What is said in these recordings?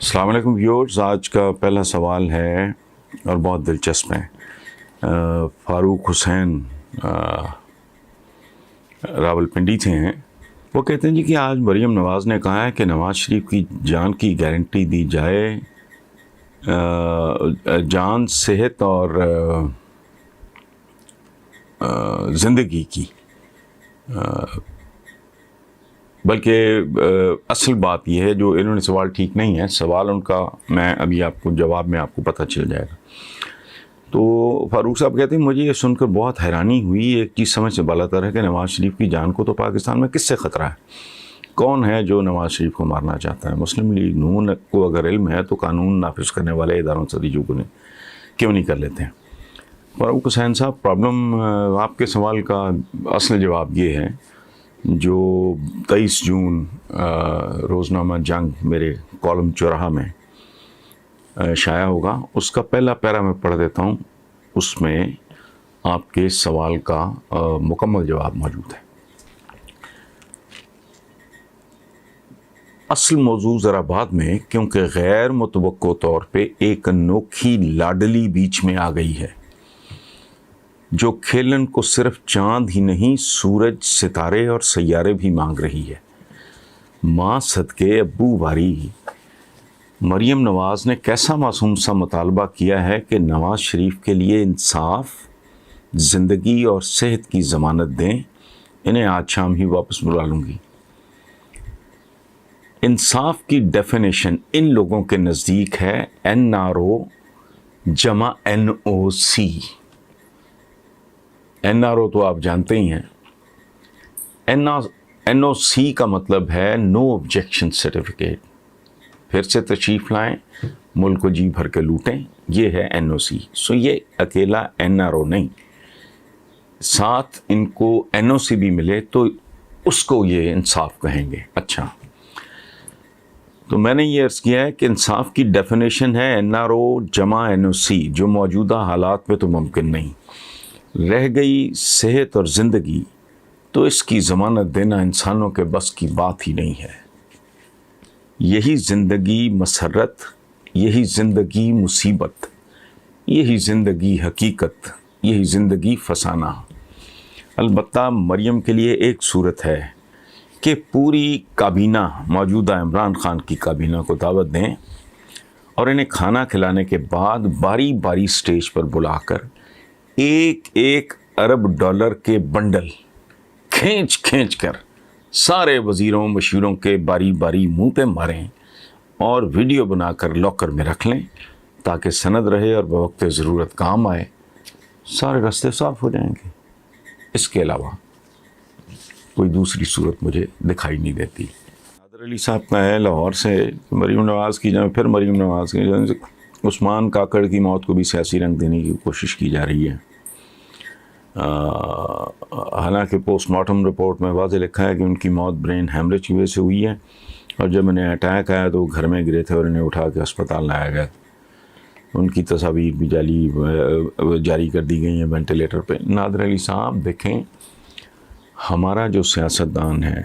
السلام علیکم ویورز، آج کا پہلا سوال ہے اور بہت دلچسپ ہے۔ فاروق حسین راولپنڈی سے ہیں۔ وہ کہتے ہیں کہ آج مریم نواز نے کہا ہے کہ نواز شریف کی جان کی گارنٹی دی جائے، جان، صحت اور زندگی کی، بلکہ اصل بات یہ ہے جو انہوں نے سوال ٹھیک نہیں ہے، سوال ان کا میں ابھی آپ کو جواب میں آپ کو پتہ چل جائے گا۔ تو فاروق صاحب کہتے ہیں مجھے یہ سن کر بہت حیرانی ہوئی، ایک چیز سمجھ سے بالاتر ہے کہ نواز شریف کی جان کو تو پاکستان میں کس سے خطرہ ہے؟ کون ہے جو نواز شریف کو مارنا چاہتا ہے؟ مسلم لیگ نون کو اگر علم ہے تو قانون نافذ کرنے والے اداروں سے کیوں نہیں کر لیتے ہیں؟ فاروق حسین صاحب، پرابلم آپ کے سوال کا اصل جواب یہ ہے جو 23 جون روزنامہ جنگ میرے کالم چوراہا میں شائع ہوگا، اس کا پہلا پیرا میں پڑھ دیتا ہوں، اس میں آپ کے سوال کا مکمل جواب موجود ہے۔ اصل موضوع ذرا بعد میں، کیونکہ غیر متوقع طور پہ ایک انوکھی لاڈلی بیچ میں آ گئی ہے جو کھیلن کو صرف چاند ہی نہیں، سورج، ستارے اور سیارے بھی مانگ رہی ہے۔ ماں صدقے ابو واری مریم نواز نے کیسا معصوم سا مطالبہ کیا ہے کہ نواز شریف کے لیے انصاف، زندگی اور صحت کی ضمانت دیں، انہیں آج شام ہی واپس بلا لوں گی۔ انصاف کی ڈیفینیشن ان لوگوں کے نزدیک ہے NRO جمع NOC۔ NRO تو آپ جانتے ہی ہیں، NOC کا مطلب ہے نو آبجیکشن سرٹیفکیٹ۔ پھر سے تشریف لائیں، ملک کو جی بھر کے لوٹیں، یہ ہے NOC۔ سو یہ اکیلا NRO نہیں، ساتھ ان کو NOC بھی ملے تو اس کو یہ انصاف کہیں گے۔ اچھا، تو میں نے یہ عرض کیا ہے کہ انصاف کی ڈیفینیشن ہے NRO جمع NOC، جو موجودہ حالات میں تو ممکن نہیں۔ رہ گئی صحت اور زندگی تو اس کی ضمانت دینا انسانوں کے بس کی بات ہی نہیں ہے۔ یہی زندگی مسرت، یہی زندگی مصیبت، یہی زندگی حقیقت، یہی زندگی فسانہ۔ البتہ مریم کے لیے ایک صورت ہے کہ پوری کابینہ، موجودہ عمران خان کی کابینہ کو دعوت دیں اور انہیں کھانا کھلانے کے بعد باری باری سٹیج پر بلا کر ایک ارب ڈالر کے بنڈل کھینچ کر سارے وزیروں مشیروں کے باری باری منہ پہ ماریں اور ویڈیو بنا کر لاکر میں رکھ لیں تاکہ سند رہے اور بوقت ضرورت کام آئے۔ سارے راستے صاف ہو جائیں گے۔ اس کے علاوہ کوئی دوسری صورت مجھے دکھائی نہیں دیتی۔ نادر علی صاحب کا ہے لاہور سے، مریم نواز کی جانب، پھر مریم نواز کی جانب عثمان کاکڑ کی موت کو بھی سیاسی رنگ دینے کی کوشش کی جا رہی ہے۔ حالانکہ پوسٹ مارٹم رپورٹ میں واضح لکھا ہے کہ ان کی موت برین ہیمریج کی وجہ سے ہوئی ہے، اور جب انہیں اٹیک آیا تو وہ گھر میں گرے تھے اور انہیں اٹھا کے اسپتال لایا گیا۔ ان کی تصاویر بھی جاری کر دی گئی ہیں وینٹیلیٹر پہ۔ نادر علی صاحب دیکھیں، ہمارا جو سیاستدان ہے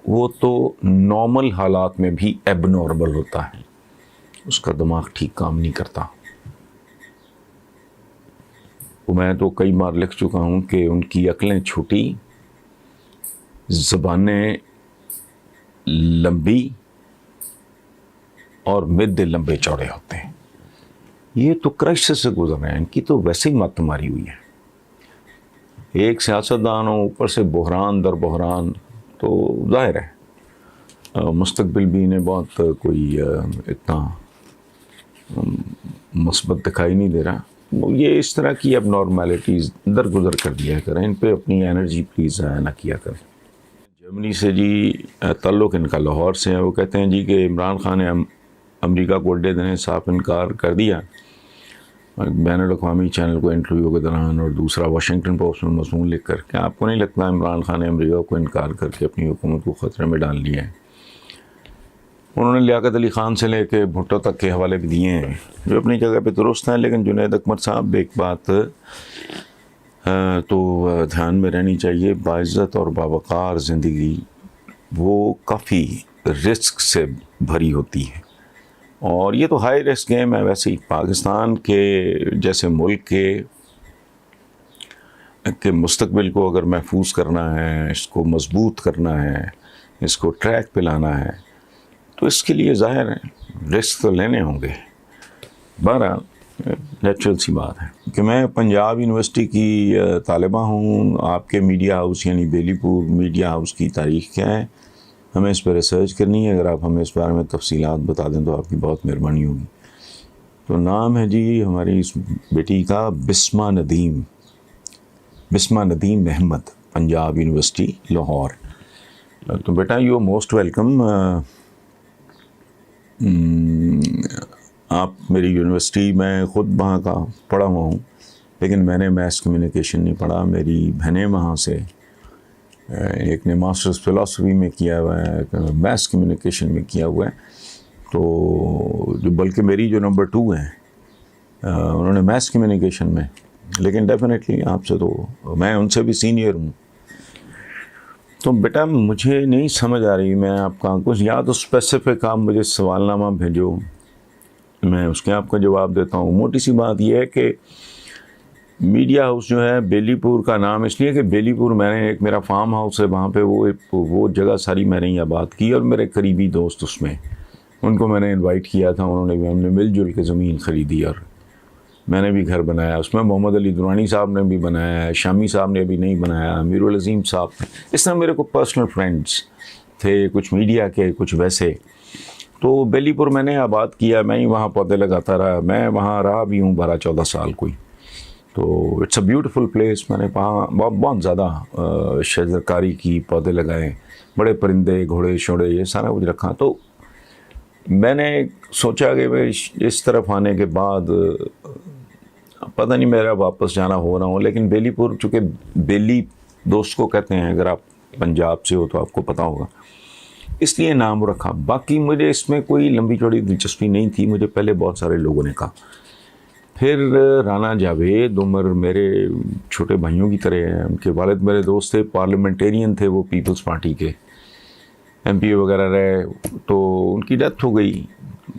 وہ تو نارمل حالات میں بھی ایب نارمل ہوتا ہے، اس کا دماغ ٹھیک کام نہیں کرتا۔ میں تو کئی بار لکھ چکا ہوں کہ ان کی عقلیں چھوٹی، زبانیں لمبی اور مدے لمبے چوڑے ہوتے ہیں۔ یہ تو کرائسس سے گزر رہے ہیں، ان کی تو ویسے ہی مت ماری ہوئی ہے۔ ایک سیاستدان ہو، اوپر سے بحران در بحران، تو ظاہر ہے مستقبل بھی انہیں بہت کوئی اتنا مثبت دکھائی نہیں دے رہا۔ یہ اس طرح کی اب نارملٹیز درگزر کر دیا کریں، ان پہ اپنی انرجی پلیز ضائع نہ کیا کریں۔ جرمنی سے جی تعلق ان کا لاہور سے ہے۔ وہ کہتے ہیں جی کہ عمران خان نے امریکہ کو اڈے دینے صاف انکار کر دیا بین الاقوامی چینل کو انٹرویو کے دوران، اور دوسرا واشنگٹن پوسٹ میں مضمون لکھ کر۔ کیا آپ کو نہیں لگتا عمران خان نے امریکہ کو انکار کر کے اپنی حکومت کو خطرے میں ڈال لیا ہے؟ انہوں نے لیاقت علی خان سے لے کے بھٹو تک کے حوالے بھی دیے ہیں جو اپنی جگہ پہ درست ہیں، لیکن جنید اکمل صاحب ایک بات تو دھیان میں رہنی چاہیے، باعزت اور باوقار زندگی وہ کافی رسک سے بھری ہوتی ہے، اور یہ تو ہائی رسک گیم ہے. ویسے ہی پاکستان کے جیسے ملک کے مستقبل کو اگر محفوظ کرنا ہے، اس کو مضبوط کرنا ہے، اس کو ٹریک پہ لانا ہے، تو اس کے لیے ظاہر ہے رسک تو لینے ہوں گے. بہرحال نیچرل سی بات ہے کہ میں پنجاب یونیورسٹی کی طالبہ ہوں. آپ کے میڈیا ہاؤس یعنی بیلی پور میڈیا ہاؤس کی تاریخ کیا ہے؟ ہمیں اس پہ ریسرچ کرنی ہے. اگر آپ ہمیں اس بارے میں تفصیلات بتا دیں تو آپ کی بہت مہربانی ہوگی. تو نام ہے جی ہماری اس بیٹی کا بسمہ ندیم احمد، پنجاب یونیورسٹی لاہور. تو بیٹا یو آر موسٹ ویلکم. آپ میری یونیورسٹی، میں خود وہاں کا پڑھا ہوا ہوں، لیکن میں نے میس کمیونیکیشن نہیں پڑھا. میری بہنیں وہاں سے، ایک نے ماسٹرز فلاسفی میں کیا ہوا ہے، ایک میس کمیونیکیشن میں کیا ہوا ہے. تو جو بلکہ میری جو نمبر 2 ہیں انہوں نے میس کمیونیکیشن میں، لیکن ڈیفینیٹلی آپ سے تو میں ان سے بھی سینئر ہوں. تو بیٹا مجھے نہیں سمجھ آ رہی، میں آپ کا کچھ یا تو اسپیسیفک آپ مجھے سوال نامہ بھیجو، میں اس کے آپ کا جواب دیتا ہوں. موٹی سی بات یہ ہے کہ میڈیا ہاؤس جو ہے بیلی پور کا نام اس لیے کہ بیلی پور میں نے ایک میرا فارم ہاؤس ہے وہاں پہ، وہ جگہ ساری میں نے ہی آباد کی، اور میرے قریبی دوست اس میں، ان کو میں نے انوائٹ کیا تھا، انہوں نے بھی، ہم نے مل جل کے زمین خریدی اور میں نے بھی گھر بنایا. اس میں محمد علی درانی صاحب نے بھی بنایا ہے، شامی صاحب نے ابھی نہیں بنایا، امیر العظیم صاحب. اس طرح میرے کو پرسنل فرینڈس تھے، کچھ میڈیا کے، کچھ ویسے. تو بیلی پور میں نے آباد کیا، میں ہی وہاں پودے لگاتا رہا. میں وہاں رہا بھی ہوں 12-14 سال کوئی. تو اٹس اے بیوٹیفل پلیس. میں نے وہاں بہت زیادہ شجرکاری کی، پودے لگائے، بڑے پرندے، گھوڑے شوڑے، یہ سارا کچھ رکھا. تو میں نے سوچا کہ اس طرف آنے کے بعد پتہ نہیں میرا واپس جانا ہو رہا ہوں، لیکن بیلی پور چونکہ بیلی دوست کو کہتے ہیں، اگر آپ پنجاب سے ہو تو آپ کو پتہ ہوگا، اس لیے نام رکھا. باقی مجھے اس میں کوئی لمبی چوڑی دلچسپی نہیں تھی. مجھے پہلے بہت سارے لوگوں نے کہا. پھر رانا جاوید عمر میرے چھوٹے بھائیوں کی طرح ہیں، ان کے والد میرے دوست تھے، پارلیمنٹیرین تھے، وہ پیپلز پارٹی کے MP وغیرہ رہے. تو ان کی ڈیتھ ہو گئی.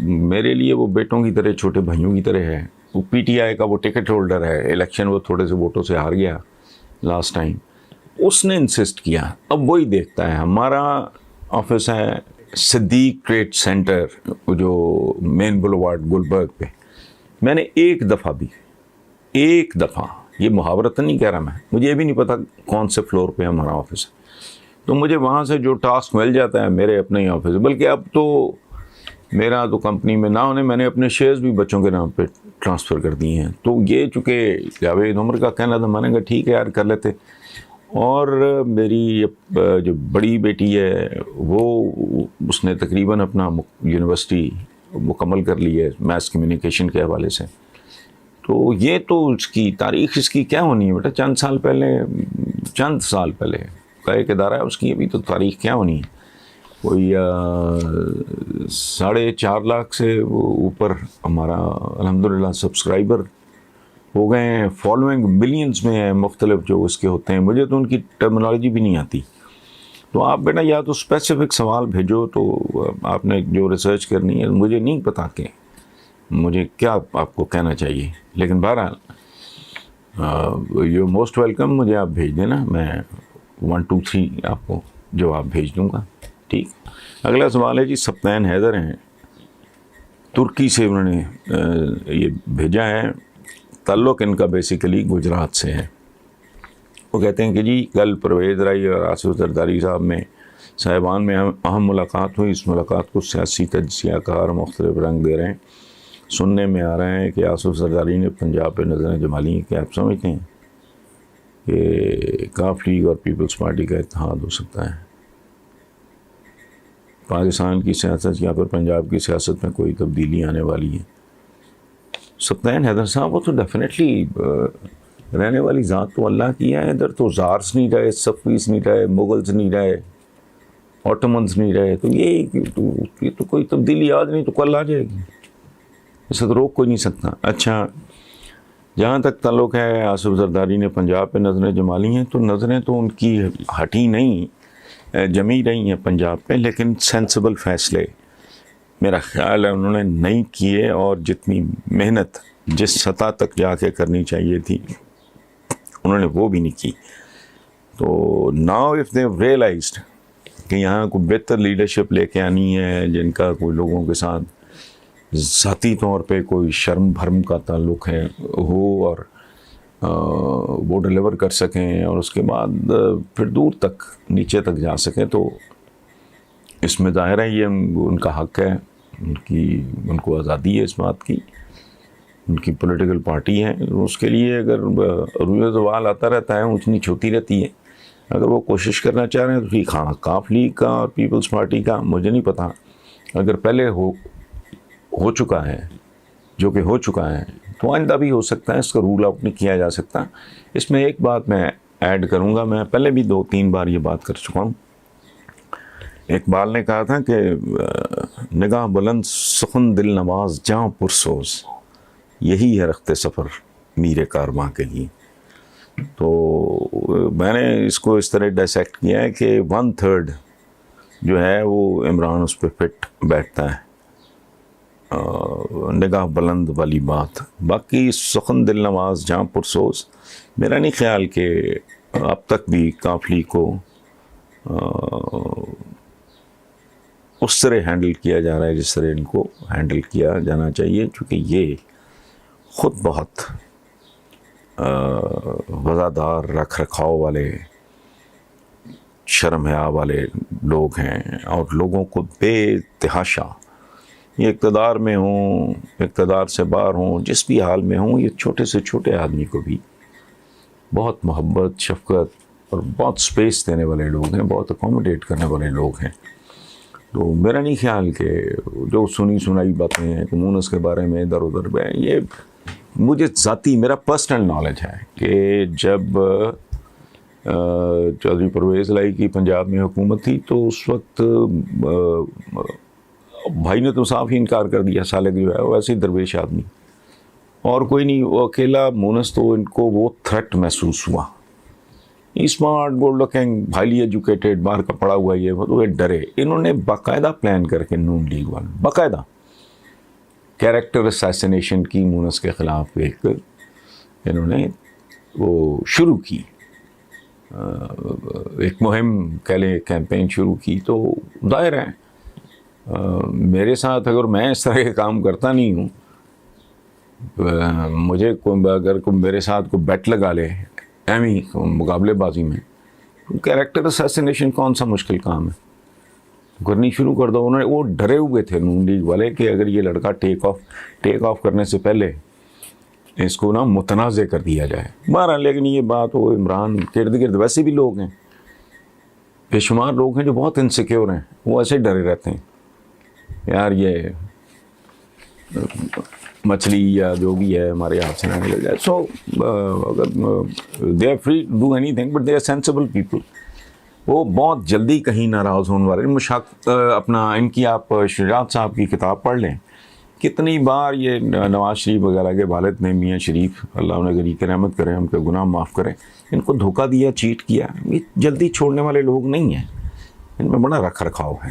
میرے لیے وہ بیٹوں کی طرح، چھوٹے بھائیوں کی طرح ہے. وہ PTI کا وہ ٹکٹ ہولڈر ہے. الیکشن وہ تھوڑے سے ووٹوں سے ہار گیا لاسٹ ٹائم. اس نے انسسٹ کیا، اب وہی دیکھتا ہے. ہمارا آفس ہے صدیق ٹریڈ سینٹر، جو مین بلوارڈ گلبرگ پہ. میں نے ایک دفعہ یہ محاورتاً نہیں کہہ رہا، مجھے یہ بھی نہیں پتا کون سے فلور پہ ہمارا آفس ہے. تو مجھے وہاں سے جو ٹاسک مل جاتا ہے میرے اپنے ہی آفس، بلکہ اب تو میرا تو کمپنی میں نہ ہونے، میں نے اپنے شیئرز بھی بچوں کے نام پہ ٹرانسفر کر دیے ہیں. تو یہ چونکہ جاوید عمر کا کہنا تھا، میں نے کہا ٹھیک ہے یار کر لیتے. اور میری جو بڑی بیٹی ہے وہ، اس نے تقریباً اپنا یونیورسٹی مکمل کر لی ہے میس کمیونیکیشن کے حوالے سے. تو یہ تو اس کی تاریخ اس کی کیا ہونی ہے بیٹا، چند سال پہلے کا ایک ادارہ ہے اس کی، ابھی تو تاریخ کیا ہونی ہے. کوئی 4.5 لاکھ سے اوپر ہمارا الحمدللہ سبسکرائبر ہو گئے ہیں. فالوئنگ ملینز میں ہیں، مختلف جو اس کے ہوتے ہیں. مجھے تو ان کی ٹرمنالوجی بھی نہیں آتی. تو آپ بیٹا یا تو اسپیسیفک سوال بھیجو، تو آپ نے جو ریسرچ کرنی ہے. مجھے نہیں پتا کہ مجھے کیا آپ کو کہنا چاہیے، لیکن بہرحال یو موسٹ ویلکم. مجھے آپ بھیج دینا، میں 1 2 3 آپ کو جواب بھیج دوں گا. ٹھیک. اگلا سوال ہے جی سبطین حیدر ہیں، ترکی سے انہوں نے یہ بھیجا ہے. تعلق ان کا بیسیکلی گجرات سے ہے. وہ کہتے ہیں کہ جی کل پرویز رائی اور آصف زرداری صاحبان میں اہم ملاقات ہوئی. اس ملاقات کو سیاسی تجزیہ کار مختلف رنگ دے رہے ہیں. سننے میں آ رہا ہے کہ آصف زرداری نے پنجاب پہ نظریں جما لی ہیں. کہ آپ سمجھتے ہیں کہ کاف لیگ اور پیپلز پارٹی کا اتحاد ہو سکتا ہے؟ پاکستان کی سیاست یا پھر پنجاب کی سیاست میں کوئی تبدیلی آنے والی ہے؟ سبطین حیدر صاحب، وہ تو ڈیفینیٹلی رہنے والی ذات تو اللہ کی ہے. ادھر تو زارس نہیں رہے، صفویز نہیں رہے، مغلز نہیں رہے، آٹومنز نہیں رہے. تو یہ تو کوئی تبدیلی آج نہیں تو کل آ جائے گی، اسے تو روک کوئی نہیں سکتا. اچھا، جہاں تک تعلق ہے آصف زرداری نے پنجاب پہ نظریں جما لی ہیں، تو نظریں تو ان کی ہٹی نہیں، جمی رہی ہیں پنجاب پہ، لیکن سینسیبل فیصلے میرا خیال ہے انہوں نے نہیں کیے، اور جتنی محنت جس سطح تک جا کے کرنی چاہیے تھی انہوں نے وہ بھی نہیں کی. تو ناؤ اف دے ریئلائزڈ کہ یہاں کوئی بہتر لیڈرشپ لے کے آنی ہے، جن کا کوئی لوگوں کے ساتھ ذاتی طور پہ کوئی شرم بھرم کا تعلق ہے ہو، اور وہ ڈیلیور کر سکیں، اور اس کے بعد پھر دور تک نیچے تک جا سکیں، تو اس میں ظاہر ہے یہ ان کا حق ہے، ان کو آزادی ہے اس بات کی، ان کی پولیٹیکل پارٹی ہے. اس کے لیے اگر رویہ زوال آتا رہتا ہے، اونچ نیچ ہوتی رہتی ہے، اگر وہ کوشش کرنا چاہ رہے ہیں تو ٹھیک. ہاں، کاف لیگ کا اور پیپلز پارٹی کا مجھے نہیں پتہ، اگر پہلے ہو چکا ہے جو کہ ہو چکا ہے تو آئندہ بھی ہو سکتا ہے، اس کا رول آؤٹ نہیں کیا جا سکتا. اس میں ایک بات میں ایڈ کروں گا، میں پہلے بھی 2-3 بار یہ بات کر چکا ہوں. اقبال نے کہا تھا کہ نگاہ بلند سخن دل نواز جاں پرسوز، یہی ہے رخت سفر میر کارواں کے لیے. تو میں نے اس کو اس طرح ڈائسیکٹ کیا ہے کہ 1/3 جو ہے وہ عمران اس پہ فٹ بیٹھتا ہے، نگاہ بلند والی بات. باقی سخن دل نواز جاں پرسوز، میرا نہیں خیال کہ اب تک بھی کافلی کو اس طرح ہینڈل کیا جا رہا ہے جس طرح ان کو ہینڈل کیا جانا چاہیے، چونکہ یہ خود بہت وزادار رکھ رکھاؤ والے، شرم حیا والے لوگ ہیں، اور لوگوں کو بے تحاشا، یہ اقتدار میں ہوں، اقتدار سے باہر ہوں، جس بھی حال میں ہوں، یہ چھوٹے سے چھوٹے آدمی کو بھی بہت محبت، شفقت اور بہت سپیس دینے والے لوگ ہیں، بہت اکوموڈیٹ کرنے والے لوگ ہیں. تو میرا نہیں خیال کہ جو سنی سنائی باتیں ہیں کہ مونس کے بارے میں ادھر ادھر میں، یہ مجھے ذاتی میرا پرسنل نالج ہے کہ جب چودھری پرویز الہی کی پنجاب میں حکومت تھی تو اس وقت بھائی نے تو صاف ہی انکار کر دیا، سالگ جو ہے وہ ایسے ہی درویش آدمی، اور کوئی نہیں، وہ اکیلا مونس. تو ان کو وہ تھریٹ محسوس ہوا. Smart, good looking, highly educated, باہر کا پڑھا ہوا، یہ وہ ڈرے. انہوں نے باقاعدہ پلان کر کے نون لیگ والے باقاعدہ کیریکٹر اسیسینیشن کی مونس کے خلاف انہوں نے وہ شروع کی، ایک مہم کہہ لیں، کیمپین شروع کی. تو ظاہر ہے میرے ساتھ اگر میں اس طرح کے کام کرتا نہیں ہوں، مجھے اگر کوئی میرے ساتھ کوئی بیٹ لگا لے ایمی مقابلے بازی میں، کیریکٹر اسیسینیشن کون سا مشکل کام ہے، کرنی شروع کر دو. انہوں نے وہ ڈرے ہوئے تھے نون لیگ والے کہ اگر یہ لڑکا ٹیک آف کرنے سے پہلے اس کو نا متنازع کر دیا جائے. بہرحال لیکن یہ بات وہ عمران کے ارد گرد ویسے بھی لوگ ہیں، بے شمار لوگ ہیں جو بہت انسیکیور ہیں، وہ ایسے ڈرے رہتے ہیں یار یہ مچھلی یا جو بھی ہے ہمارے ہاتھ سے نہ نکل جائے. سو اگر they are free to do اینی تھنگ، but they are sensible people. وہ بہت جلدی کہیں ناراض ہونے والے. اپنا ان کی آپ شجاعت صاحب کی کتاب پڑھ لیں، کتنی بار یہ نواز شریف وغیرہ کے والد نے، میاں شریف اللہ انہیں غنی کی رحمت کرے، ان کے گناہ معاف کرے، ان کو دھوکہ دیا، چیٹ کیا. یہ جلدی چھوڑنے والے لوگ نہیں ہیں، ان میں بڑا رکھ رکھاؤ ہے.